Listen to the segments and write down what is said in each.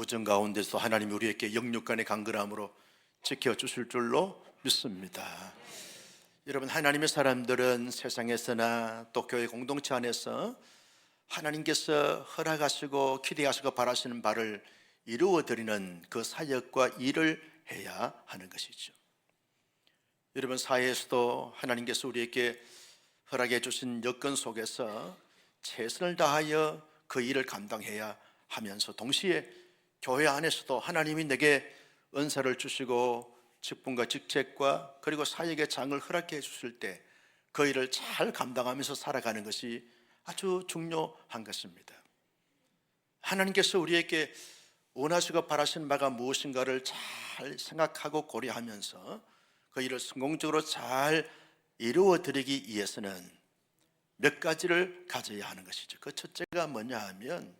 오전 가운데서 하나님이 우리에게 영육간의 강건함으로 지켜주실 줄로 믿습니다. 여러분, 하나님의 사람들은 세상에서나 또 교회 공동체 안에서 하나님께서 허락하시고 기대하시고 바라시는 바를 이루어드리는 그 사역과 일을 해야 하는 것이죠. 여러분, 사회에서도 하나님께서 우리에게 허락해 주신 여건 속에서 최선을 다하여 그 일을 감당해야 하면서 동시에 교회 안에서도 하나님이 내게 은사를 주시고 직분과 직책과 그리고 사역의 장을 허락해 주실 때 그 일을 잘 감당하면서 살아가는 것이 아주 중요한 것입니다. 하나님께서 우리에게 원하시고 바라시는 바가 무엇인가를 잘 생각하고 고려하면서 그 일을 성공적으로 잘 이루어드리기 위해서는 몇 가지를 가져야 하는 것이죠. 그 첫째가 뭐냐 하면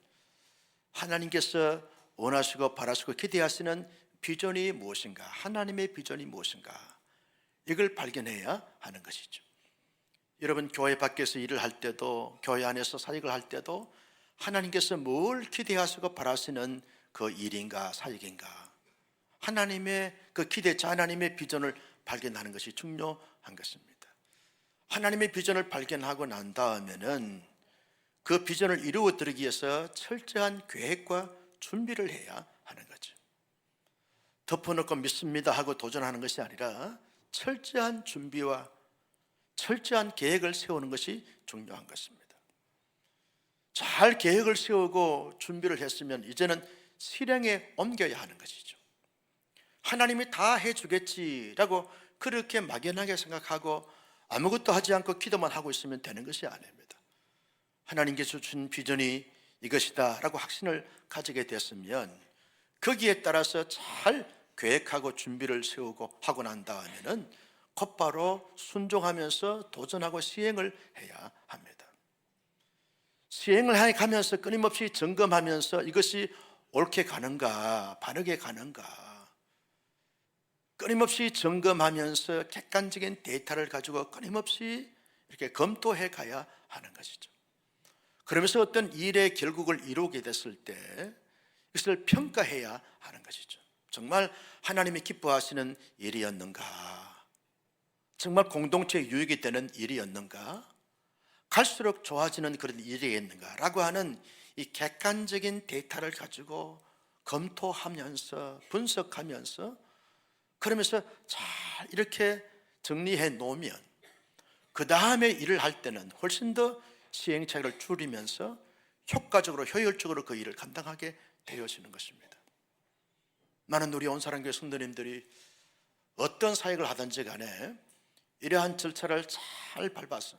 하나님께서 원하시고 바라시고 기대하시는 비전이 무엇인가, 하나님의 비전이 무엇인가, 이걸 발견해야 하는 것이죠. 여러분, 교회 밖에서 일을 할 때도 교회 안에서 사역을 할 때도 하나님께서 뭘 기대하시고 바라시는 그 일인가 사역인가, 하나님의 그 기대치, 하나님의 비전을 발견하는 것이 중요한 것입니다. 하나님의 비전을 발견하고 난 다음에는 그 비전을 이루어드리기 위해서 철저한 계획과 준비를 해야 하는 거죠. 덮어놓고 믿습니다 하고 도전하는 것이 아니라 철저한 준비와 철저한 계획을 세우는 것이 중요한 것입니다. 잘 계획을 세우고 준비를 했으면 이제는 실행에 옮겨야 하는 것이죠. 하나님이 다 해주겠지라고 그렇게 막연하게 생각하고 아무것도 하지 않고 기도만 하고 있으면 되는 것이 아닙니다. 하나님께서 주신 비전이 이것이다 라고 확신을 가지게 됐으면 거기에 따라서 잘 계획하고 준비를 세우고 하고 난 다음에는 곧바로 순종하면서 도전하고 시행을 해야 합니다. 시행을 해가면서 끊임없이 점검하면서 이것이 옳게 가는가 바르게 가는가 끊임없이 점검하면서 객관적인 데이터를 가지고 끊임없이 이렇게 검토해 가야 하는 것이죠. 그러면서 어떤 일의 결국을 이루게 됐을 때 이것을 평가해야 하는 것이죠. 정말 하나님이 기뻐하시는 일이었는가, 정말 공동체 유익이 되는 일이었는가, 갈수록 좋아지는 그런 일이었는가 라고 하는 이 객관적인 데이터를 가지고 검토하면서 분석하면서 그러면서 잘 이렇게 정리해 놓으면 그 다음에 일을 할 때는 훨씬 더 시행착오를 줄이면서 효과적으로 효율적으로 그 일을 감당하게 되어지는 것입니다. 많은 우리 온사랑교회 성도님들이 어떤 사역을 하든지 간에 이러한 절차를 잘 밟아서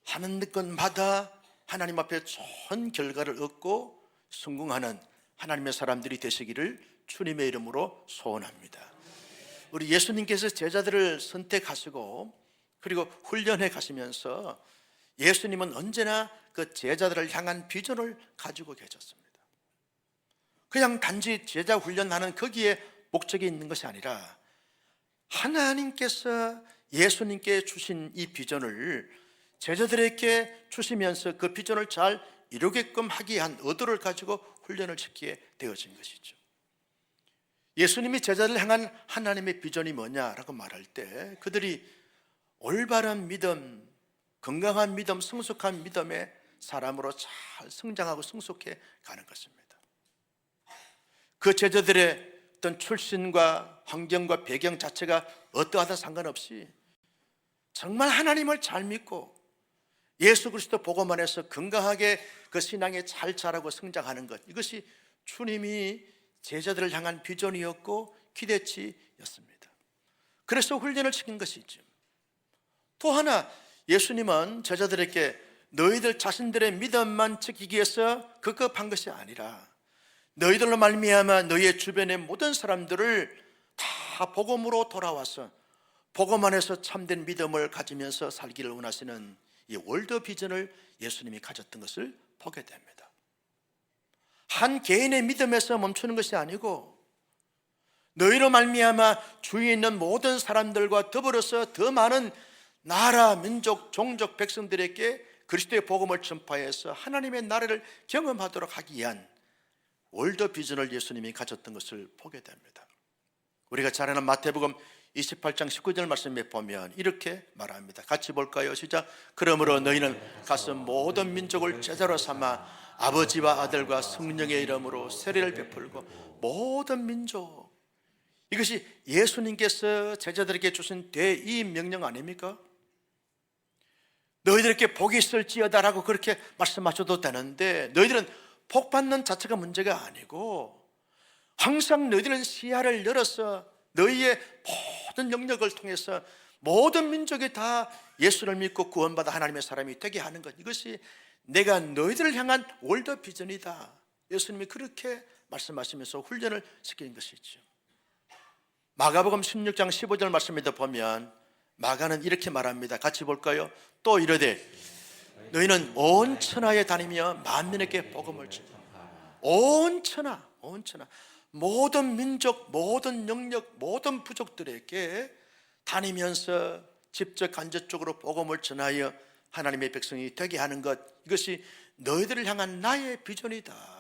하는 것마다 하나님 앞에 좋은 결과를 얻고 성공하는 하나님의 사람들이 되시기를 주님의 이름으로 소원합니다. 우리 예수님께서 제자들을 선택하시고 그리고 훈련해 가시면서 예수님은 언제나 그 제자들을 향한 비전을 가지고 계셨습니다. 그냥 단지 제자 훈련하는 거기에 목적이 있는 것이 아니라 하나님께서 예수님께 주신 이 비전을 제자들에게 주시면서 그 비전을 잘 이루게끔 하기 위한 의도를 가지고 훈련을 시키게 되어진 것이죠. 예수님이 제자를 향한 하나님의 비전이 뭐냐라고 말할 때 그들이 올바른 믿음, 건강한 믿음, 성숙한 믿음의 사람으로 잘 성장하고 성숙해 가는 것입니다. 그 제자들의 어떤 출신과 환경과 배경 자체가 어떠하든 상관없이 정말 하나님을 잘 믿고 예수 그리스도 복음 안에서 건강하게 그 신앙에 잘 자라고 성장하는 것, 이것이 주님이 제자들을 향한 비전이었고 기대치였습니다. 그래서 훈련을 시킨 것이죠. 또 하나, 예수님은 제자들에게 너희들 자신들의 믿음만 지키기 위해서 급급한 것이 아니라 너희들로 말미암아 너희의 주변의 모든 사람들을 다 복음으로 돌아와서 복음 안에서 참된 믿음을 가지면서 살기를 원하시는 이 월드 비전을 예수님이 가졌던 것을 보게 됩니다. 한 개인의 믿음에서 멈추는 것이 아니고 너희로 말미암아 주위에 있는 모든 사람들과 더불어서 더 많은 나라, 민족, 종족, 백성들에게 그리스도의 복음을 전파해서 하나님의 나라를 경험하도록 하기 위한 월드 비전을 예수님이 가졌던 것을 보게 됩니다. 우리가 잘 아는 마태복음 28장 19절 말씀에 보면 이렇게 말합니다. 같이 볼까요? 시작. 그러므로 너희는 가서 모든 민족을 제자로 삼아 아버지와 아들과 성령의 이름으로 세례를 베풀고 모든 민족, 이것이 예수님께서 제자들에게 주신 대의 명령 아닙니까? 너희들에게 복이 있을지어다라고 그렇게 말씀하셔도 되는데, 너희들은 복 받는 자체가 문제가 아니고 항상 너희들은 시야를 열어서 너희의 모든 영역을 통해서 모든 민족이 다 예수를 믿고 구원받아 하나님의 사람이 되게 하는 것, 이것이 내가 너희들을 향한 월드 비전이다. 예수님이 그렇게 말씀하시면서 훈련을 시키는 것이죠. 마가복음 16장 15절 말씀에도 보면 마가는 이렇게 말합니다. 같이 볼까요? 또 이르되 너희는 온 천하에 다니며 만민에게 복음을 전하라. 온 천하 모든 민족, 모든 영역, 모든 부족들에게 다니면서 직접 간접적으로 복음을 전하여 하나님의 백성이 되게 하는 것, 이것이 너희들을 향한 나의 비전이다.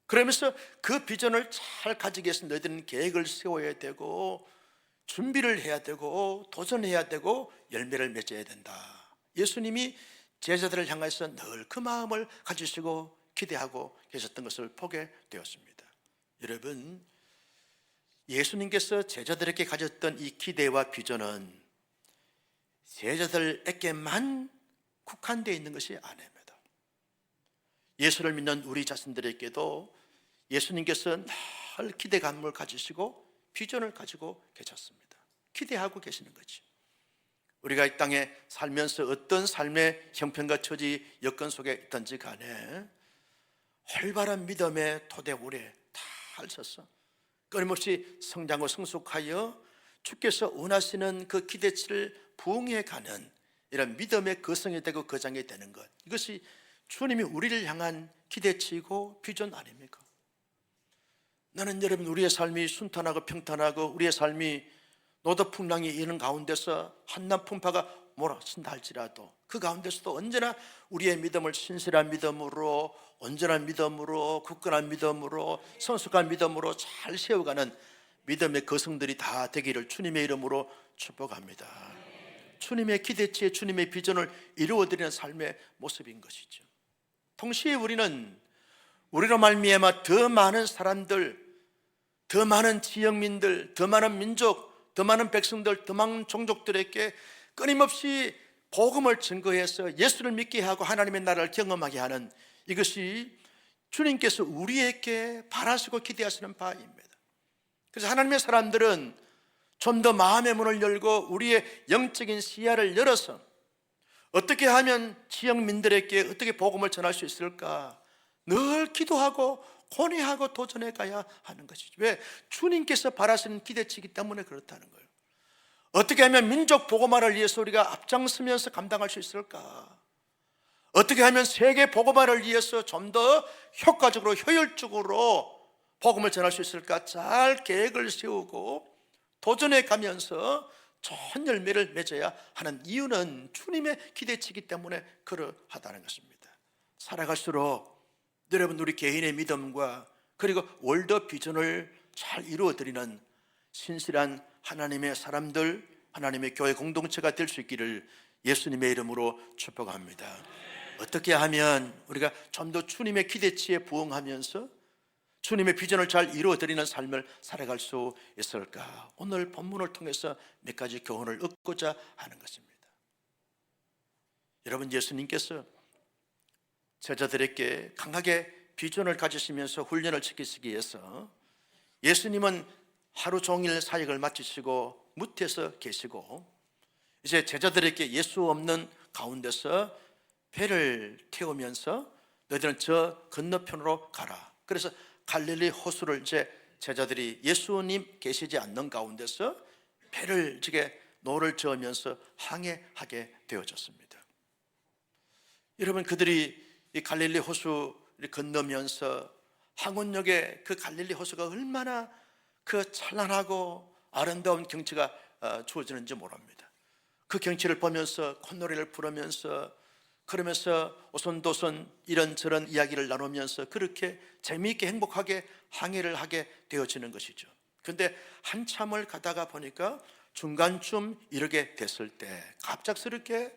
그러면서 그 비전을 잘 가지기 위해서 너희들은 계획을 세워야 되고 준비를 해야 되고 도전해야 되고 열매를 맺어야 된다. 예수님이 제자들을 향해서 늘 그 마음을 가지시고 기대하고 계셨던 것을 보게 되었습니다. 여러분, 예수님께서 제자들에게 가졌던 이 기대와 비전은 제자들에게만 국한되어 있는 것이 아닙니다. 예수를 믿는 우리 자신들에게도 예수님께서 늘 기대감을 가지시고 비전을 가지고 계셨습니다. 기대하고 계시는 거죠. 우리가 이 땅에 살면서 어떤 삶의 형편과 처지 여건 속에 있든지 간에 활발한 믿음의 토대굴에 잘 서서 끊임없이 성장하고 성숙하여 주께서 원하시는 그 기대치를 부응해가는 이런 믿음의 거성이 되고 거장이 되는 것, 이것이 주님이 우리를 향한 기대치이고 비전 아닙니까? 나는 여러분, 우리의 삶이 순탄하고 평탄하고 우리의 삶이 노도풍랑이 있는 가운데서 한남 풍파가 몰아친다 할지라도 그 가운데서도 언제나 우리의 믿음을 신실한 믿음으로, 온전한 믿음으로, 굳건한 믿음으로, 성숙한 믿음으로 잘 세워가는 믿음의 거성들이 다 되기를 주님의 이름으로 축복합니다. 주님의 기대치에 주님의 비전을 이루어드리는 삶의 모습인 것이죠. 동시에 우리는 우리로 말미암아 더 많은 사람들, 더 많은 지역민들, 더 많은 민족, 더 많은 백성들, 더 많은 종족들에게 끊임없이 복음을 증거해서 예수를 믿게 하고 하나님의 나라를 경험하게 하는, 이것이 주님께서 우리에게 바라시고 기대하시는 바입니다. 그래서 하나님의 사람들은 좀 더 마음의 문을 열고 우리의 영적인 시야를 열어서 어떻게 하면 지역민들에게 어떻게 복음을 전할 수 있을까 늘 기도하고 고뇌하고 도전해 가야 하는 것이죠. 왜? 주님께서 바라시는 기대치이기 때문에 그렇다는 거예요. 어떻게 하면 민족 복음화를 위해서 우리가 앞장서면서 감당할 수 있을까? 어떻게 하면 세계 복음화를 위해서 좀 더 효과적으로 효율적으로 복음을 전할 수 있을까? 잘 계획을 세우고 도전해 가면서 좋은 열매를 맺어야 하는 이유는 주님의 기대치이기 때문에 그러하다는 것입니다. 살아갈수록 여러분, 우리 개인의 믿음과 그리고 월드 비전을 잘 이루어드리는 신실한 하나님의 사람들, 하나님의 교회 공동체가 될 수 있기를 예수님의 이름으로 축복합니다. 어떻게 하면 우리가 좀 더 주님의 기대치에 부응하면서 주님의 비전을 잘 이루어드리는 삶을 살아갈 수 있을까? 오늘 본문을 통해서 몇 가지 교훈을 얻고자 하는 것입니다. 여러분, 예수님께서 제자들에게 강하게 비전을 가지시면서 훈련을 시키시기 위해서 예수님은 하루 종일 사역을 마치시고 무태서 계시고 이제 제자들에게 예수 없는 가운데서 배를 태우면서 너희들은 저 건너편으로 가라. 그래서 갈릴리 호수를 이제 제자들이 예수님 계시지 않는 가운데서 배를 노를 저으면서 항해하게 되어졌습니다. 여러분, 그들이 이 갈릴리 호수를 건너면서 항원역에 그 갈릴리 호수가 얼마나 그 찬란하고 아름다운 경치가 주어지는지 모릅니다. 그 경치를 보면서 콧노래를 부르면서 그러면서 오손도손 이런저런 이야기를 나누면서 그렇게 재미있게 행복하게 항해를 하게 되어지는 것이죠. 그런데 한참을 가다가 보니까 중간쯤 이르게 됐을 때 갑작스럽게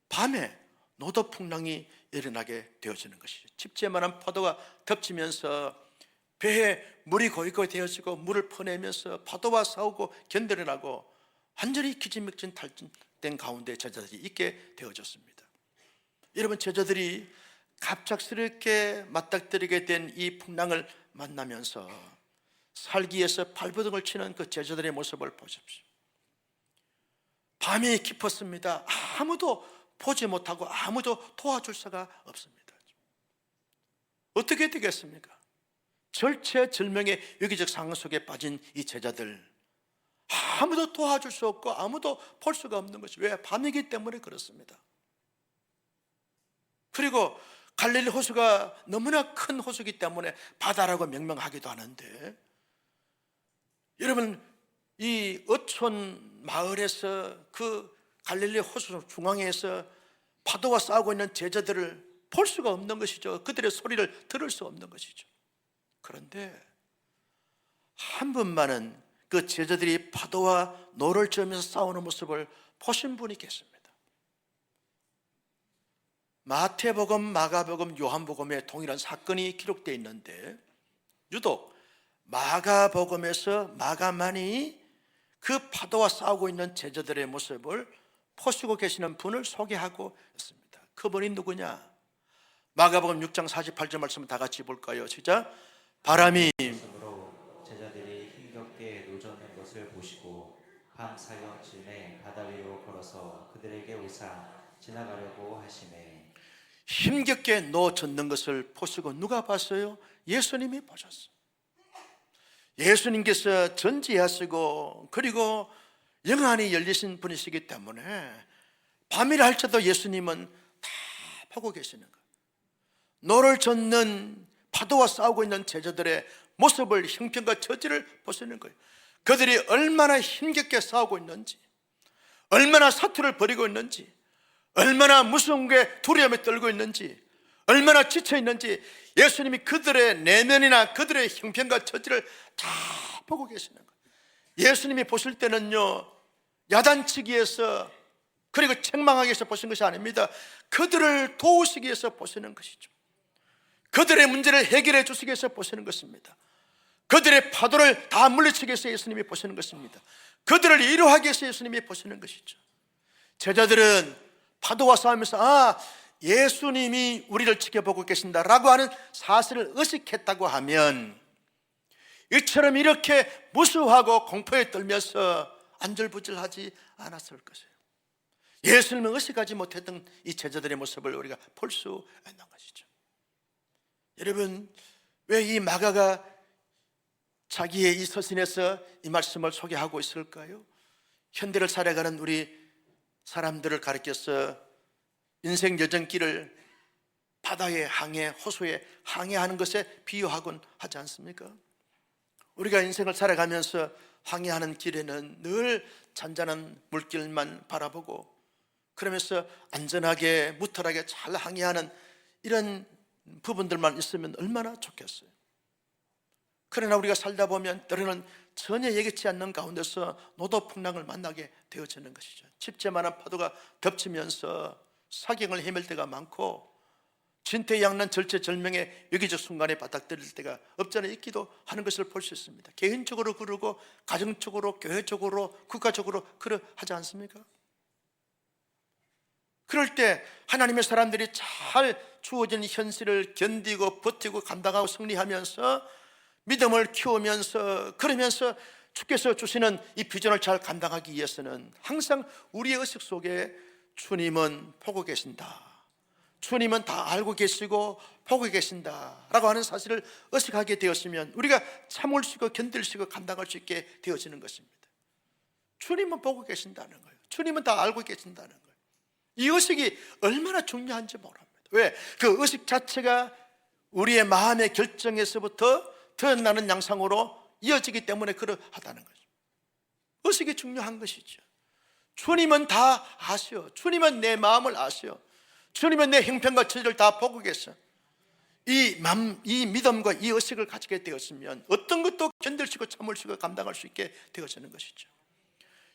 밤에 노도풍랑이 일어나게 되어지는 것이죠. 칩재만한 파도가 덮치면서 배에 물이 고이고이 되어지고 물을 퍼내면서 파도와 싸우고 견뎌내고 완전히 기진맥진 탈진된 가운데 제자들이 있게 되어졌습니다. 여러분, 제자들이 갑작스럽게 맞닥뜨리게 된 이 풍랑을 만나면서 살기 위해서 발버둥을 치는 그 제자들의 모습을 보십시오. 밤이 깊었습니다. 아무도 보지 못하고 아무도 도와줄 수가 없습니다. 어떻게 되겠습니까? 절체절명의 위기적 상황 속에 빠진 이 제자들, 아무도 도와줄 수 없고 아무도 볼 수가 없는 것이 왜? 밤이기 때문에 그렇습니다. 그리고 갈릴리 호수가 너무나 큰 호수이기 때문에 바다라고 명명하기도 하는데, 여러분, 이 어촌 마을에서 그 갈릴리 호수 중앙에서 파도와 싸우고 있는 제자들을 볼 수가 없는 것이죠. 그들의 소리를 들을 수 없는 것이죠. 그런데 한 분만은 그 제자들이 파도와 노를 저으면서 싸우는 모습을 보신 분이 계십니다. 마태복음, 마가복음, 요한복음에 동일한 사건이 기록되어 있는데, 유독 마가복음에서 마가만이 그 파도와 싸우고 있는 제자들의 모습을 보시고 계시는 분을 소개하고 있습니다. 그분이 누구냐? 마가복음 6장 48절 말씀을 다 같이 볼까요? 시작. 바람이 제자들이 힘겹게 노젓는 것을 보시고 밤 사경쯤에 바다 위로 걸어서 그들에게 오사 지나가려고 하시매. 힘겹게 노젓는 것을 보시고 누가 봤어요? 예수님이 보셨어요. 예수님께서 전지하시고 그리고 영안이 열리신 분이시기 때문에 밤이라 할지라도 예수님은 다 보고 계시는 거예요. 노를 젓는 파도와 싸우고 있는 제자들의 모습을, 형편과 처지를 보시는 거예요. 그들이 얼마나 힘겹게 싸우고 있는지, 얼마나 사투를 벌이고 있는지, 얼마나 무서운 게 두려움에 떨고 있는지, 얼마나 지쳐 있는지 예수님이 그들의 내면이나 그들의 형편과 처지를 다 보고 계시는 거예요. 예수님이 보실 때는요, 야단치기 위해서 그리고 책망하기 위해서 보신 것이 아닙니다. 그들을 도우시기 위해서 보시는 것이죠. 그들의 문제를 해결해 주시기 위해서 보시는 것입니다. 그들의 파도를 다 물리치기 위해서 예수님이 보시는 것입니다. 그들을 위로하기 위해서 예수님이 보시는 것이죠. 제자들은 파도와 싸우면서 예수님이 우리를 지켜보고 계신다라고 하는 사실을 의식했다고 하면 이처럼 이렇게 무수하고 공포에 떨면서 안절부절하지 않았을 것이에요. 예수님을 의식하지 못했던 이 제자들의 모습을 우리가 볼 수 있는 것이죠. 여러분, 왜 이 마가가 자기의 이 서신에서 이 말씀을 소개하고 있을까요? 현대를 살아가는 우리 사람들을 가리켜서 인생 여정길을 바다에 항해, 호수에 항해하는 것에 비유하곤 하지 않습니까? 우리가 인생을 살아가면서 항해하는 길에는 늘 잔잔한 물길만 바라보고 그러면서 안전하게 무탈하게 잘 항해하는 이런 부분들만 있으면 얼마나 좋겠어요. 그러나 우리가 살다 보면 때로는 전혀 예기치 않는 가운데서 노도풍랑을 만나게 되어지는 것이죠. 칩재만한 파도가 덮치면서 사경을 헤맬 때가 많고 진퇴양난 절체절명의 위기적 순간에 바닥뜨릴 때가 없잖아 있기도 하는 것을 볼 수 있습니다. 개인적으로 그러고 가정적으로, 교회적으로, 국가적으로 그러하지 않습니까? 그럴 때 하나님의 사람들이 잘 주어진 현실을 견디고 버티고 감당하고 승리하면서 믿음을 키우면서 그러면서 주께서 주시는 이 비전을 잘 감당하기 위해서는 항상 우리의 의식 속에 주님은 보고 계신다, 주님은 다 알고 계시고 보고 계신다라고 하는 사실을 의식하게 되었으면 우리가 참을 수 있고 견딜 수 있고 감당할 수 있게 되어지는 것입니다. 주님은 보고 계신다는 거예요. 주님은 다 알고 계신다는 거예요. 이 의식이 얼마나 중요한지 모릅니다. 왜? 그 의식 자체가 우리의 마음의 결정에서부터 드러나는 양상으로 이어지기 때문에 그러하다는 거죠. 의식이 중요한 것이죠. 주님은 다 아시오. 주님은 내 마음을 아시오. 주님은 내 형편과 처지를 다 보고 계셔. 이 믿음과 이 의식을 가지게 되었으면 어떤 것도 견딜 수 있고 참을 수 있고 감당할 수 있게 되어지는 것이죠.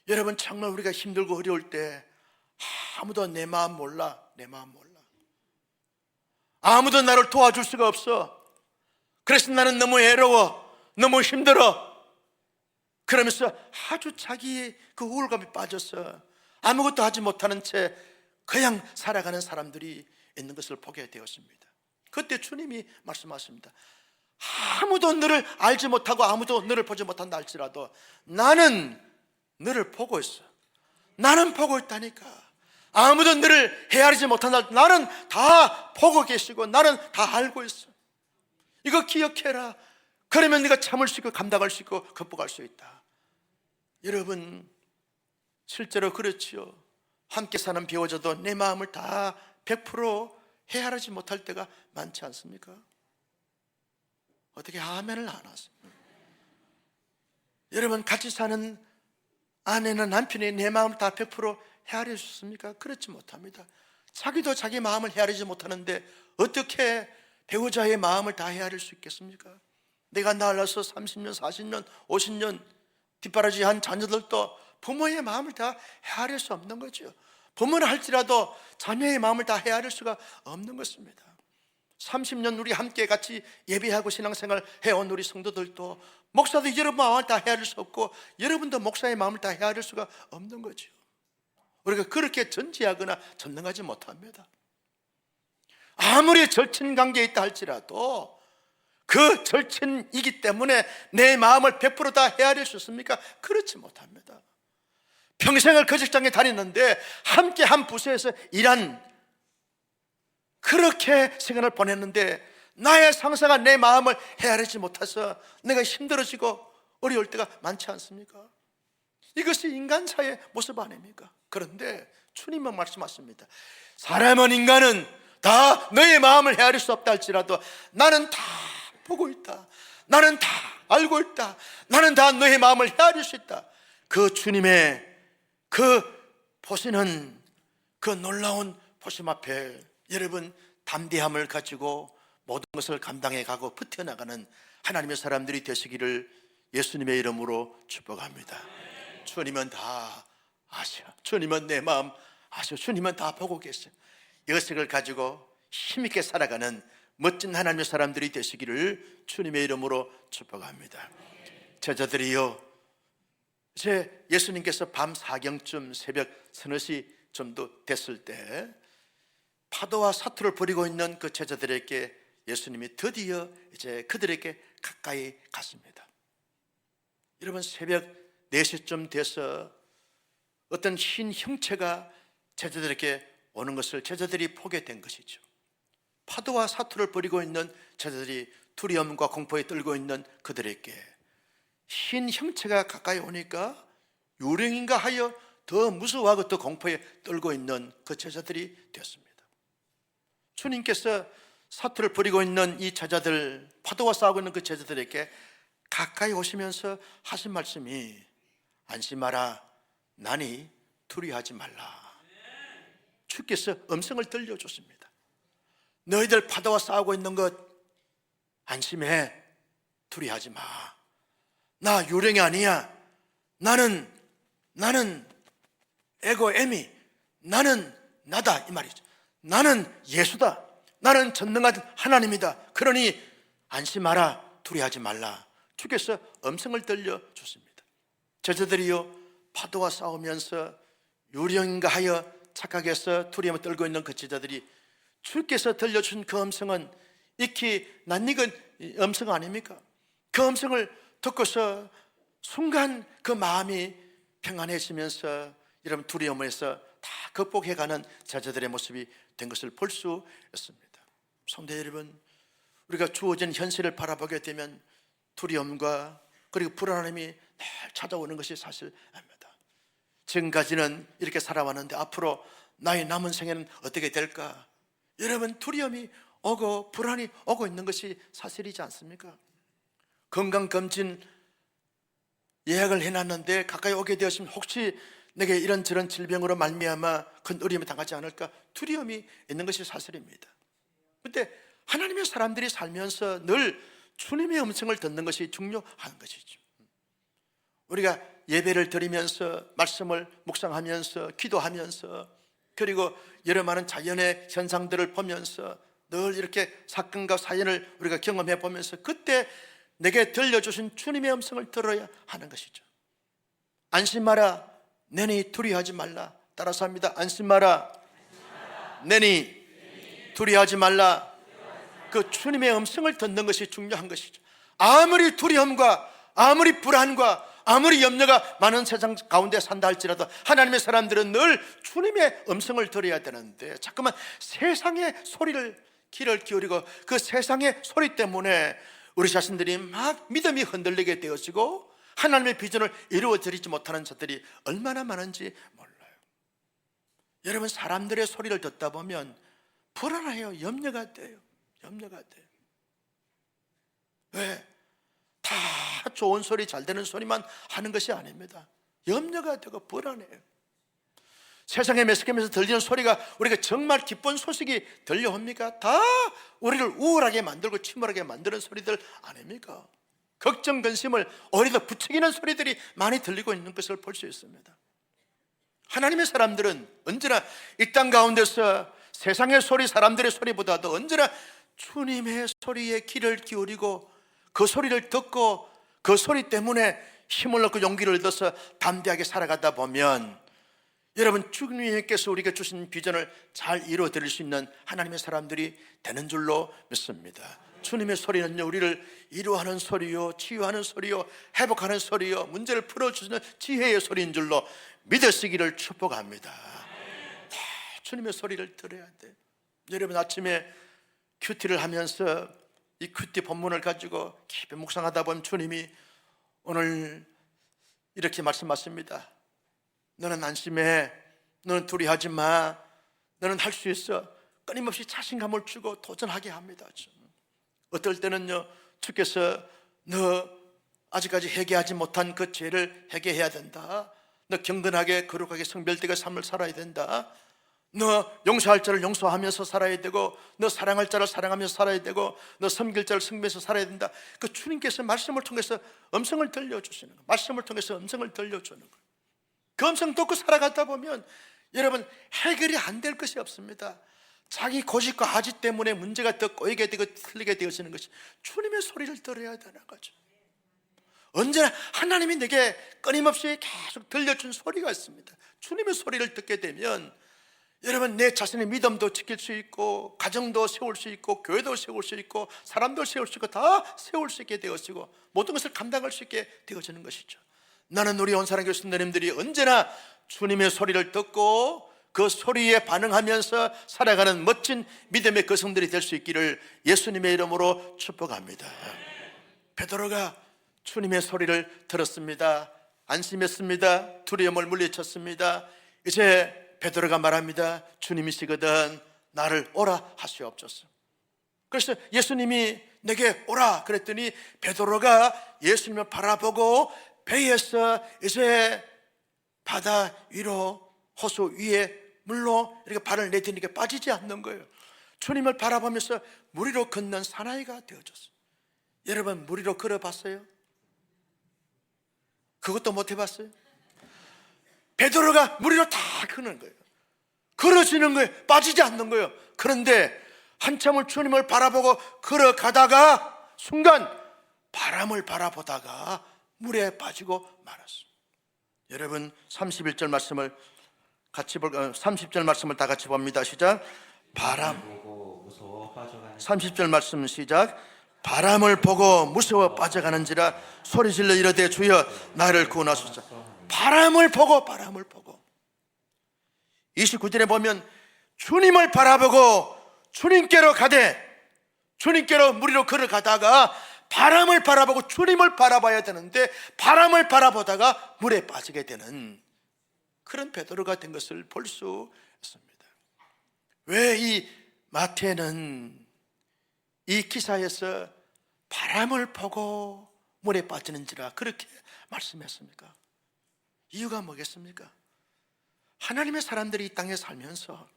여러분, 정말 우리가 힘들고 어려울 때 아무도 내 마음 몰라. 내 마음 몰라. 아무도 나를 도와줄 수가 없어. 그래서 나는 너무 외로워, 너무 힘들어. 그러면서 아주 자기의 그 우울감에 빠져서 아무것도 하지 못하는 채 그냥 살아가는 사람들이 있는 것을 보게 되었습니다. 그때 주님이 말씀하십니다. 아무도 너를 알지 못하고 아무도 너를 보지 못한다 할지라도 나는 너를 보고 있어. 나는 보고 있다니까. 아무도 너를 헤아리지 못한다. 나는 다 보고 계시고 나는 다 알고 있어. 이거 기억해라. 그러면 네가 참을 수 있고 감당할 수 있고 극복할 수 있다. 여러분, 실제로 그렇지요. 함께 사는 배우자도 내 마음을 다 100% 헤아리지 못할 때가 많지 않습니까? 어떻게 아멘을 안 하세요? 여러분, 같이 사는 아내나 남편이 내 마음을 다 100% 헤아릴 수 있습니까? 그렇지 못합니다. 자기도 자기 마음을 헤아리지 못하는데 어떻게 배우자의 마음을 다 헤아릴 수 있겠습니까? 내가 낳아서 30년, 40년, 50년 뒷바라지한 자녀들도 부모의 마음을 다 헤아릴 수 없는 거죠. 부모는 할지라도 자녀의 마음을 다 헤아릴 수가 없는 것입니다. 30년 우리 함께 같이 예배하고 신앙생활 해온 우리 성도들도 목사도 여러분 마음을 다 헤아릴 수 없고 여러분도 목사의 마음을 다 헤아릴 수가 없는 거죠. 우리가 그렇게 전지하거나 전능하지 못합니다. 아무리 절친 관계에 있다 할지라도 그 절친이기 때문에 내 마음을 100% 다 헤아릴 수 있습니까? 그렇지 못합니다. 평생을 그 직장에 다녔는데 함께 한 부서에서 일한 그렇게 시간을 보냈는데 나의 상사가 내 마음을 헤아리지 못해서 내가 힘들어지고 어려울 때가 많지 않습니까? 이것이 인간사의 모습 아닙니까? 그런데 주님은 말씀하십니다. 사람은 인간은 다 너의 마음을 헤아릴 수 없다 할지라도 나는 다 보고 있다. 나는 다 알고 있다. 나는 다 너의 마음을 헤아릴 수 있다. 그 주님의 그 보시는 그 놀라운 보심 앞에 여러분 담대함을 가지고 모든 것을 감당해 가고 버텨나가는 하나님의 사람들이 되시기를 예수님의 이름으로 축복합니다. 주님은 다 아셔. 주님은 내 마음 아셔. 주님은 다 보고 계셔. 의식을 가지고 힘있게 살아가는 멋진 하나님의 사람들이 되시기를 주님의 이름으로 축복합니다. 제자들이요, 이제 예수님께서 밤 4경쯤 새벽 서너 시 정도 됐을 때 파도와 사투를 벌이고 있는 그 제자들에게 예수님이 드디어 이제 그들에게 가까이 갔습니다. 여러분, 새벽 4시쯤 돼서 어떤 흰 형체가 제자들에게 오는 것을 제자들이 보게 된 것이죠. 파도와 사투를 벌이고 있는 제자들이 두려움과 공포에 떨고 있는 그들에게 흰 형체가 가까이 오니까 유령인가 하여 더 무서워하고 더 공포에 떨고 있는 그 제자들이 되었습니다. 주님께서 사투를 벌이고 있는 이 제자들, 파도와 싸우고 있는 그 제자들에게 가까이 오시면서 하신 말씀이 안심하라, 나니 두려워하지 말라. 주께서 음성을 들려줬습니다. 너희들 파도와 싸우고 있는 것 안심해, 두려워하지 마. 나 요령이 아니야. 나는 에고 에미, 나는 나다, 이 말이죠. 나는 예수다. 나는 전능한 하나님이다. 그러니 안심하라, 두려워하지 말라. 주께서 음성을 들려줬습니다. 제자들이요, 파도와 싸우면서 요령인가 하여 착각해서 두려움에 떨고 있는 그 제자들이 주께서 들려준 그 음성은 익히 낯익은 음성 아닙니까? 그 음성을 듣고서 순간 그 마음이 평안해지면서 여러분 두려움에서 다 극복해가는 제자들의 모습이 된 것을 볼 수 있습니다. 성도 여러분, 우리가 주어진 현실을 바라보게 되면 두려움과 그리고 불안함이 늘 찾아오는 것이 사실입니다. 지금까지는 이렇게 살아왔는데 앞으로 나의 남은 생애는 어떻게 될까? 여러분, 두려움이 오고 불안이 오고 있는 것이 사실이지 않습니까? 건강검진 예약을 해놨는데 가까이 오게 되었으면 혹시 내게 이런저런 질병으로 말미암아 큰 어려움을 당하지 않을까 두려움이 있는 것이 사실입니다. 그런데 하나님의 사람들이 살면서 늘 주님의 음성을 듣는 것이 중요한 것이죠. 우리가 예배를 드리면서 말씀을 묵상하면서 기도하면서 그리고 여러 많은 자연의 현상들을 보면서 늘 이렇게 사건과 사연을 우리가 경험해 보면서 그때 내게 들려주신 주님의 음성을 들어야 하는 것이죠. 안심하라 내니 두려워하지 말라. 따라서 합니다. 안심하라 내니 두려워하지 말라. 그 주님의 음성을 듣는 것이 중요한 것이죠. 아무리 두려움과 아무리 불안과 아무리 염려가 많은 세상 가운데 산다 할지라도 하나님의 사람들은 늘 주님의 음성을 들어야 되는데 자꾸만 세상의 소리를 귀를 기울이고 그 세상의 소리 때문에 우리 자신들이 막 믿음이 흔들리게 되어지고 하나님의 비전을 이루어드리지 못하는 자들이 얼마나 많은지 몰라요. 여러분, 사람들의 소리를 듣다 보면 불안해요. 염려가 돼요. 염려가 돼요. 왜? 다 좋은 소리, 잘 되는 소리만 하는 것이 아닙니다. 염려가 되고 불안해요. 세상의 매스컴에서 들리는 소리가 우리가 정말 기쁜 소식이 들려옵니까? 다 우리를 우울하게 만들고 침울하게 만드는 소리들 아닙니까? 걱정, 근심을 오히려 부추기는 소리들이 많이 들리고 있는 것을 볼 수 있습니다. 하나님의 사람들은 언제나 이 땅 가운데서 세상의 소리, 사람들의 소리보다도 언제나 주님의 소리에 귀를 기울이고 그 소리를 듣고 그 소리 때문에 힘을 얻고 용기를 얻어서 담대하게 살아가다 보면 여러분, 주님께서 우리에게 주신 비전을 잘 이루어드릴 수 있는 하나님의 사람들이 되는 줄로 믿습니다. 주님의 소리는요, 우리를 위로하는 소리요, 치유하는 소리요, 회복하는 소리요, 문제를 풀어주는 지혜의 소리인 줄로 믿으시기를 축복합니다. 주님의 소리를 들어야 돼요. 여러분, 아침에 큐티를 하면서 이 큐티 본문을 가지고 깊이 묵상하다 보면 주님이 오늘 이렇게 말씀하십니다. 너는 안심해. 너는 두려워하지 마. 너는 할 수 있어. 끊임없이 자신감을 주고 도전하게 합니다. 어떨 때는요, 주께서 너 아직까지 회개하지 못한 그 죄를 회개해야 된다. 너 경건하게 거룩하게 성별되게 삶을 살아야 된다. 너 용서할 자를 용서하면서 살아야 되고, 너 사랑할 자를 사랑하면서 살아야 되고, 너 섬길 자를 섬기면서 살아야 된다. 그 주님께서 말씀을 통해서 음성을 들려주시는 거예요. 말씀을 통해서 음성을 들려주는 거예요. 그 음성 듣고 살아가다 보면 여러분, 해결이 안 될 것이 없습니다. 자기 고집과 아지 때문에 문제가 더 꼬이게 되고 틀리게 되어지는 것이 주님의 소리를 들어야 되는 거죠. 언제나 하나님이 내게 끊임없이 계속 들려준 소리가 있습니다. 주님의 소리를 듣게 되면 여러분, 내 자신의 믿음도 지킬 수 있고, 가정도 세울 수 있고, 교회도 세울 수 있고, 사람도 세울 수 있고, 다 세울 수 있게 되어지고 모든 것을 감당할 수 있게 되어지는 것이죠. 나는 우리 온사랑 교수님들이 언제나 주님의 소리를 듣고 그 소리에 반응하면서 살아가는 멋진 믿음의 거성들이 될 수 있기를 예수님의 이름으로 축복합니다. 베드로가 주님의 소리를 들었습니다. 안심했습니다. 두려움을 물리쳤습니다. 이제 베드로가 말합니다. 주님이시거든 나를 오라 하시옵소서. 그래서 예수님이 내게 오라 그랬더니 베드로가 예수님을 바라보고 배에서 이제 바다 위로 호수 위에 물로 이렇게 발을 내디니까 빠지지 않는 거예요. 주님을 바라보면서 물 위로 걷는 사나이가 되어졌어요. 여러분, 물 위로 걸어봤어요? 그것도 못 해봤어요? 베드로가 물 위로 다 걷는 거예요. 걸어지는 거예요. 빠지지 않는 거예요. 그런데 한참을 주님을 바라보고 걸어가다가 순간 바람을 바라보다가 물에 빠지고 말았어요. 여러분, 31절 말씀을 같이 30절 말씀을 다 같이 봅니다. 시작. 바람 보고 무서워 빠져가는 30절 말씀 시작. 바람을 보고 무서워 빠져가는지라 소리질러 이르되 주여 나를 구원하소서. 바람을 보고 29절에 보면 주님을 바라보고 주님께로 가되, 주님께로 물 위로 걸어가다가 바람을 바라보고 주님을 바라봐야 되는데 바람을 바라보다가 물에 빠지게 되는 그런 베드로가 된 것을 볼 수 있습니다. 왜 이 마태는 이 기사에서 바람을 보고 물에 빠지는지라 그렇게 말씀했습니까? 이유가 뭐겠습니까? 하나님의 사람들이 이 땅에 살면서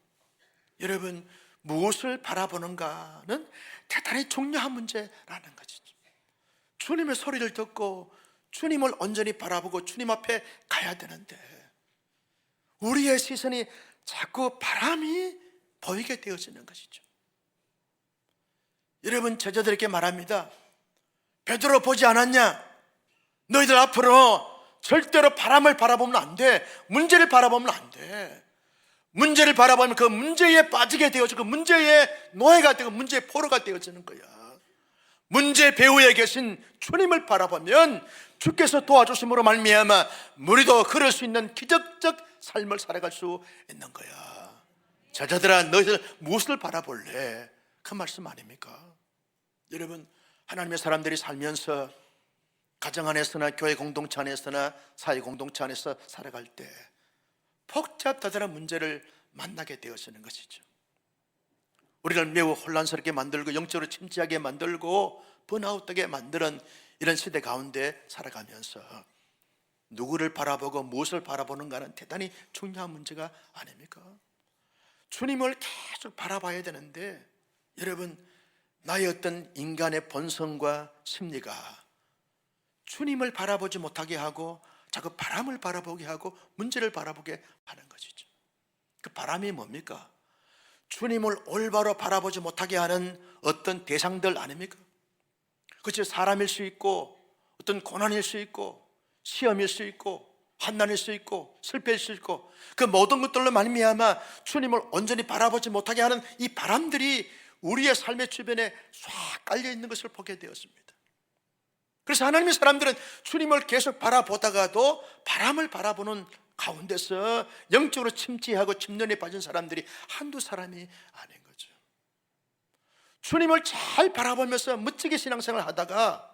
여러분 무엇을 바라보는가는 대단히 중요한 문제라는 것이죠. 주님의 소리를 듣고 주님을 온전히 바라보고 주님 앞에 가야 되는데 우리의 시선이 자꾸 바람이 보이게 되어지는 것이죠. 여러분 제자들에게 말합니다. 베드로 보지 않았냐? 너희들 앞으로 절대로 바람을 바라보면 안 돼. 문제를 바라보면 안 돼. 문제를 바라보면 그 문제에 빠지게 되어지고 그 문제의 노예가 되고 문제의 포로가 되어지는 거야. 문제 배후에 계신 주님을 바라보면 주께서 도와주심으로 말미암아 우리도 그럴 수 있는 기적적 삶을 살아갈 수 있는 거야. 제자들아 너희들 무엇을 바라볼래? 그 말씀 아닙니까? 여러분 하나님의 사람들이 살면서 가정 안에서나 교회 공동체 안에서나 사회 공동체 안에서 살아갈 때 복잡다단한 문제를 만나게 되어지는 것이죠. 우리를 매우 혼란스럽게 만들고 영적으로 침체하게 만들고 번아웃되게 만드는 이런 시대 가운데 살아가면서 누구를 바라보고 무엇을 바라보는가는 대단히 중요한 문제가 아닙니까? 주님을 계속 바라봐야 되는데 여러분 나의 어떤 인간의 본성과 심리가 주님을 바라보지 못하게 하고 자꾸 바람을 바라보게 하고 문제를 바라보게 하는 것이죠. 그 바람이 뭡니까? 주님을 올바로 바라보지 못하게 하는 어떤 대상들 아닙니까? 그것이 사람일 수 있고 어떤 고난일 수 있고 시험일 수 있고 환난일 수 있고 실패일 수 있고 그 모든 것들로 말미암아 주님을 온전히 바라보지 못하게 하는 이 바람들이 우리의 삶의 주변에 쫙 깔려 있는 것을 보게 되었습니다. 그래서 하나님의 사람들은 주님을 계속 바라보다가도 바람을 바라보는 가운데서 영적으로 침체하고 침륜에 빠진 사람들이 한두 사람이 아닌 거죠. 주님을 잘 바라보면서 멋지게 신앙생활을 하다가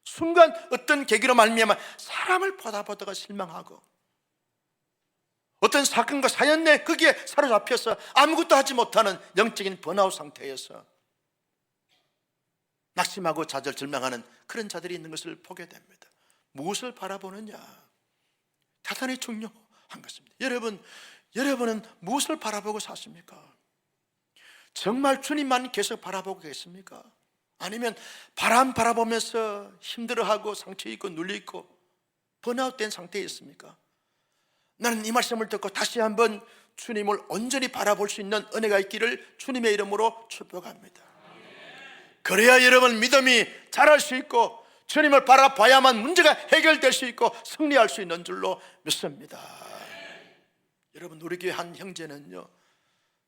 순간 어떤 계기로 말미암아 사람을 보다가 실망하고 어떤 사건과 사연 내 거기에 사로잡혀서 아무것도 하지 못하는 영적인 번아웃 상태에서 낙심하고 좌절절망하는 그런 자들이 있는 것을 보게 됩니다. 무엇을 바라보느냐? 대단히 중요한 것입니다. 여러분은 무엇을 바라보고 사십니까? 정말 주님만 계속 바라보고 계십니까? 아니면 바람 바라보면서 힘들어하고 상처 있고 눌려 있고 번아웃된 상태에 있습니까? 나는 이 말씀을 듣고 다시 한번 주님을 온전히 바라볼 수 있는 은혜가 있기를 주님의 이름으로 축복합니다. 그래야 여러분 믿음이 자랄 수 있고 주님을 바라봐야만 문제가 해결될 수 있고 승리할 수 있는 줄로 믿습니다. 여러분 우리 교회 한 형제는요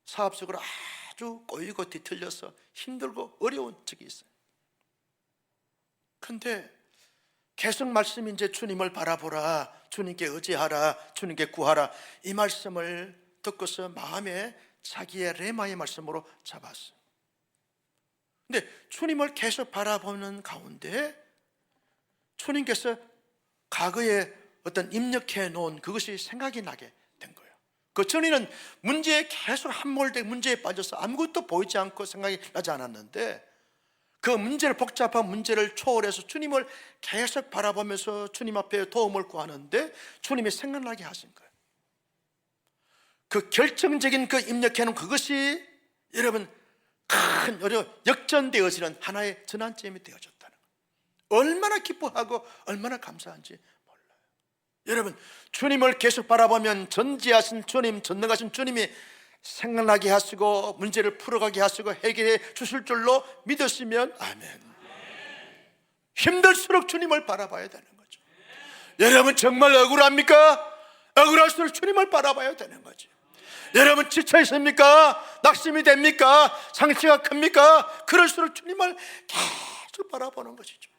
사업적으로 아주 꼬이고 뒤틀려서 힘들고 어려운 적이 있어요. 그런데 계속 말씀이 이제 주님을 바라보라, 주님께 의지하라, 주님께 구하라 이 말씀을 듣고서 마음에 자기의 레마의 말씀으로 잡았어요. 근데 주님을 계속 바라보는 가운데 주님께서 과거에 어떤 입력해 놓은 그것이 생각이 나게 된 거예요. 그 전에는 문제에 계속 함몰되고 문제에 빠져서 아무것도 보이지 않고 생각이 나지 않았는데 그 문제를 복잡한 문제를 초월해서 주님을 계속 바라보면서 주님 앞에 도움을 구하는데 주님이 생각나게 하신 거예요. 그 결정적인 그 입력해 놓은 그것이 여러분 큰 역전되어지는 하나의 전환점이 되어졌다는 거예요. 얼마나 기뻐하고 얼마나 감사한지 몰라요. 여러분 주님을 계속 바라보면 전지하신 주님, 전능하신 주님이 생각나게 하시고 문제를 풀어가게 하시고 해결해 주실 줄로 믿으시면 아멘. 힘들수록 주님을 바라봐야 되는 거죠. 여러분 정말 억울합니까? 억울할수록 주님을 바라봐야 되는 거죠. 여러분 지쳐 있습니까? 낙심이 됩니까? 상처가 큽니까? 그럴수록 주님을 계속 바라보는 것이죠.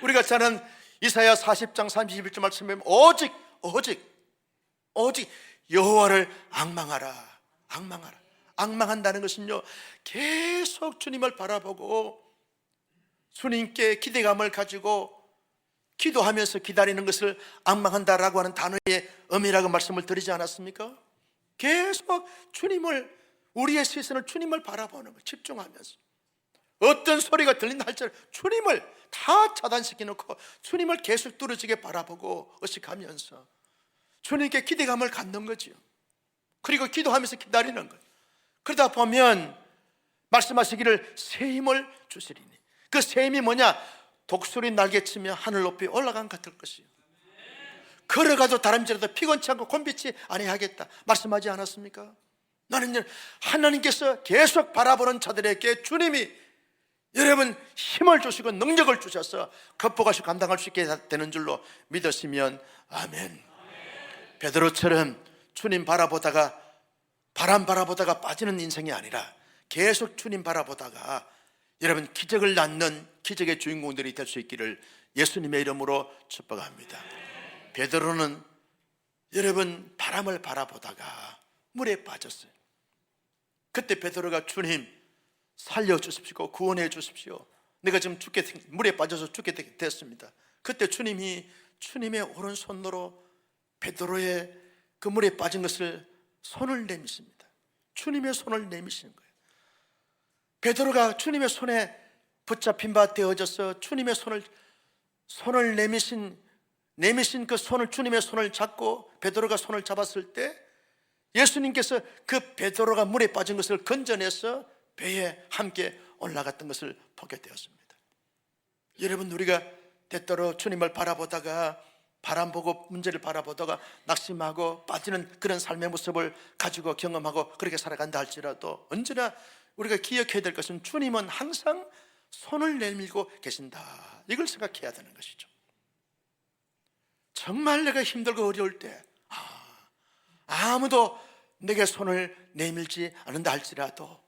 우리가 잘 아는 이사야 40장 31절 말씀에 오직 여호와를 악망하라. 악망한다는 것은요 계속 주님을 바라보고 주님께 기대감을 가지고 기도하면서 기다리는 것을 악망한다라고 하는 단어의 의미라고 말씀을 드리지 않았습니까? 계속 주님을, 우리의 시선을 주님을 바라보는 거, 집중하면서 어떤 소리가 들린다 할지라도 주님을 다 차단시켜 놓고 주님을 계속 뚫어지게 바라보고 의식하면서 주님께 기대감을 갖는 거지요. 그리고 기도하면서 기다리는 거예요. 그러다 보면 말씀하시기를 새 힘을 주시리니, 그 새 힘이 뭐냐? 독수리 날개치며 하늘 높이 올라간 것 같을 것이요, 걸어가도 다름질라도 피곤치 않고 곤비치 아니하겠다 말씀하지 않았습니까? 나는 하나님께서 계속 바라보는 자들에게 주님이 여러분 힘을 주시고 능력을 주셔서 극복하시고 감당할 수 있게 되는 줄로 믿으시면 아멘. 베드로처럼 주님 바라보다가 바람 바라보다가 빠지는 인생이 아니라 계속 주님 바라보다가 여러분 기적을 낳는 기적의 주인공들이 될 수 있기를 예수님의 이름으로 축복합니다. 베드로는 여러분 바람을 바라보다가 물에 빠졌어요. 그때 베드로가 주님 살려주십시오, 구원해 주십시오, 내가 지금 물에 빠져서 죽게 됐습니다. 그때 주님이 주님의 오른손으로 베드로의 그 물에 빠진 것을 손을 내미십니다. 주님의 손을 내미시는 거예요. 베드로가 주님의 손에 붙잡힌 바 되어져서 주님의 손을 내미신 그 손을, 주님의 손을 잡고 베드로가 손을 잡았을 때 예수님께서 그 베드로가 물에 빠진 것을 건져내서 배에 함께 올라갔던 것을 보게 되었습니다. 여러분, 우리가 때때로 주님을 바라보다가 바람 보고 문제를 바라보다가 낙심하고 빠지는 그런 삶의 모습을 가지고 경험하고 그렇게 살아간다 할지라도 언제나 우리가 기억해야 될 것은 주님은 항상 손을 내밀고 계신다, 이걸 생각해야 되는 것이죠. 정말 내가 힘들고 어려울 때 아무도 내게 손을 내밀지 않는다 할지라도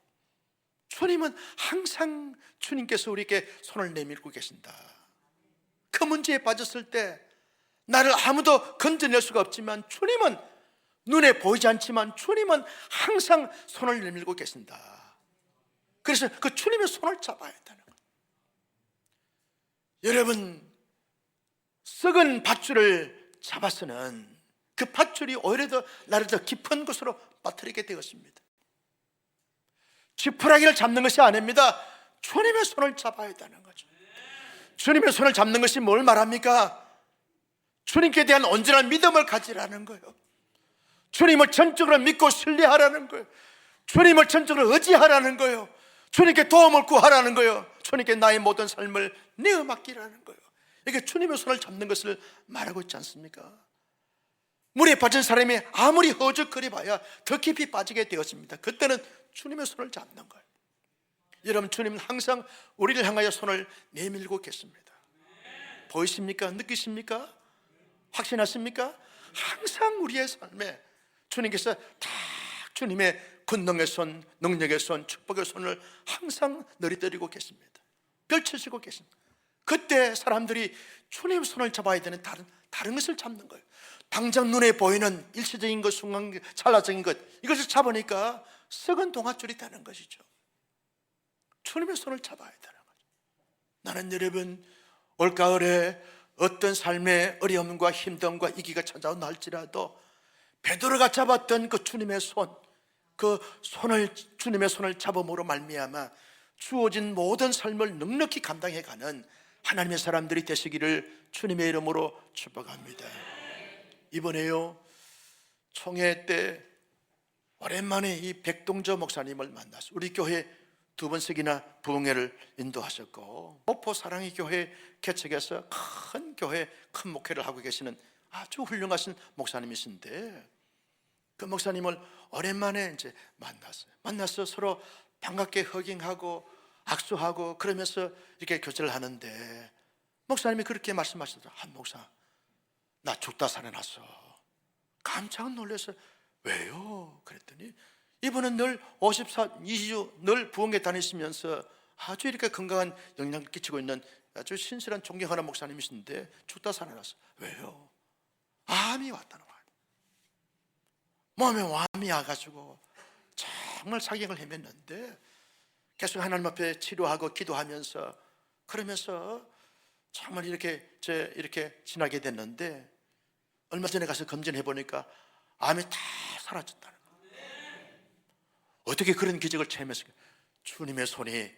주님은 항상 주님께서 우리에게 손을 내밀고 계신다. 그 문제에 빠졌을 때 나를 아무도 건져낼 수가 없지만 주님은 눈에 보이지 않지만 주님은 항상 손을 내밀고 계신다. 그래서 그 주님의 손을 잡아야 되는 거예요. 여러분, 썩은 밧줄을 잡아서는 그 밧줄이 오히려 더 나를 더 깊은 곳으로 빠뜨리게 되었습니다. 지푸라기를 잡는 것이 아닙니다. 주님의 손을 잡아야 되는 거죠. 주님의 손을 잡는 것이 뭘 말합니까? 주님께 대한 온전한 믿음을 가지라는 거예요. 주님을 전적으로 믿고 신뢰하라는 거예요. 주님을 전적으로 의지하라는 거예요. 주님께 도움을 구하라는 거예요. 주님께 나의 모든 삶을 내어 맡기라는 거예요. 이게 주님의 손을 잡는 것을 말하고 있지 않습니까? 물에 빠진 사람이 아무리 허적거려 봐야 더 깊이 빠지게 되었습니다. 그때는 주님의 손을 잡는 거예요. 여러분, 주님은 항상 우리를 향하여 손을 내밀고 계십니다. 보이십니까? 느끼십니까? 확신하십니까? 항상 우리의 삶에 주님께서 다 주님의 권능의 손, 능력의 손, 축복의 손을 항상 내리뜨리고 계십니다. 펼치시고 계십니다. 그때 사람들이 주님의 손을 잡아야 되는 다른 것을 잡는 거예요. 당장 눈에 보이는 일시적인 것, 순간 찰나적인 것, 이것을 잡으니까 썩은 동아줄이 되는 것이죠. 주님의 손을 잡아야 되는 거죠. 나는 여러분, 올가을에 어떤 삶의 어려움과 힘듦과 위기가 찾아온다 할지라도 베드로가 잡았던 그 주님의 손, 그 손을, 주님의 손을 잡음으로 말미암아 주어진 모든 삶을 넉넉히 감당해가는 하나님의 사람들이 되시기를 주님의 이름으로 축복합니다. 이번에요, 총회 때 오랜만에 이 백동저 목사님을 만났어요. 우리 교회 2번씩이나 부흥회를 인도하셨고 목포 사랑의 교회 개척해서 큰 교회, 큰 목회를 하고 계시는 아주 훌륭하신 목사님이신데 그 목사님을 오랜만에 이제 만나서 서로 반갑게 허깅하고 악수하고 그러면서 이렇게 교제를 하는데 목사님이 그렇게 말씀하시더라고요. 한 목사, 나 죽다 살아났어. 깜짝 놀라서 왜요? 그랬더니 이분은 늘 52주 늘 부흥회 다니시면서 아주 이렇게 건강한 영향을 끼치고 있는 아주 신실한 존경하는 목사님이신데 죽다 살아났어. 왜요? 암이 왔다는 거예요. 몸에 암이 와가지고 정말 사경을 헤맸는데 계속 하나님 앞에 치료하고 기도하면서 그러면서 정말 이렇게 지나게 됐는데 얼마 전에 가서 검진해 보니까 암이 다 사라졌다는 거예요. 어떻게 그런 기적을 체험했을까? 주님의 손이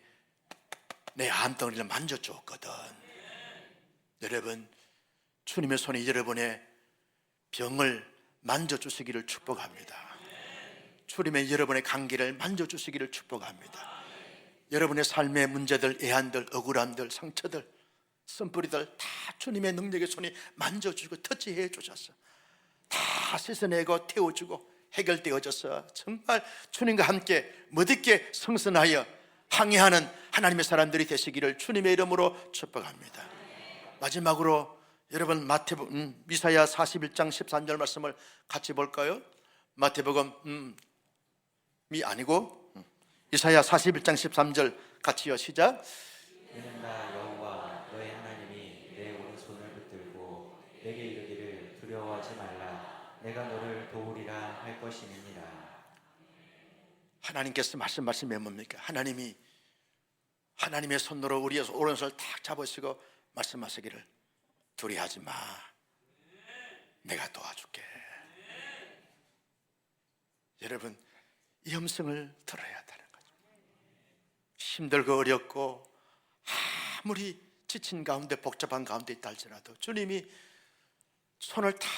내 암덩어리를 만져주었거든. 여러분, 주님의 손이 여러분의 병을 만져주시기를 축복합니다. 주님의 여러분의 관계를 만져주시기를 축복합니다. 여러분의 삶의 문제들, 애한들, 억울함들, 상처들, 쓴뿌리들 다 주님의 능력의 손이 만져주고 터치해 주셔서 다 씻어내고 태워주고 해결되어져서 정말 주님과 함께 멋있게 성선하여 항해하는 하나님의 사람들이 되시기를 주님의 이름으로 축복합니다. 마지막으로 여러분 이사야 41장 13절 말씀을 같이 볼까요? 마태복음이 아니고 이사야 41장 13절 같이요. 시작. 이는 나 여호와 너의 하나님이 내 오른손을 붙들고 내게 이르기를 두려워하지 말라 내가 너를 도우리라 할 것임이니라. 하나님께서 말씀하시면 뭡니까? 하나님의 손으로 우리의 오른손을 탁 잡으시고 말씀하시기를 두려워하지 마, 내가 도와줄게. 여러분, 이 음성을 들어야 되는 거죠. 힘들고 어렵고 아무리 지친 가운데 복잡한 가운데 있다 할지라도 주님이 손을 탁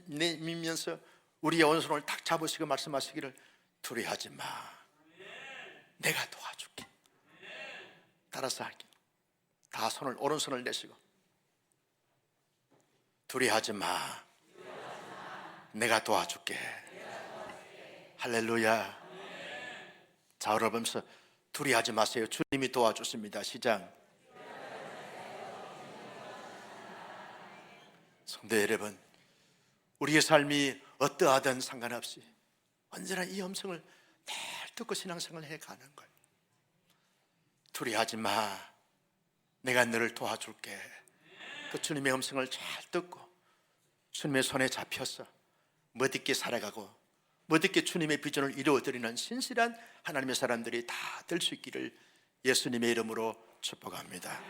내밀면서 우리의 오른손을 탁 잡으시고 말씀하시기를 두려워하지 마, 내가 도와줄게. 따라서 할게. 다 오른손을 내시고 두려워하지 마, 내가 도와줄게. 할렐루야. 좌우를 보면서 두려워하지 마세요. 주님이 도와주십니다. 시작. 성도 여러분, 우리의 삶이 어떠하든 상관없이 언제나 이 음성을 늘 듣고 신앙생활을 해가는 거예요. 두려워하지 마, 내가 너를 도와줄게. 그 주님의 음성을 잘 듣고 주님의 손에 잡혀서 멋있게 살아가고 멋있게 주님의 비전을 이루어드리는 신실한 하나님의 사람들이 다 될 수 있기를 예수님의 이름으로 축복합니다.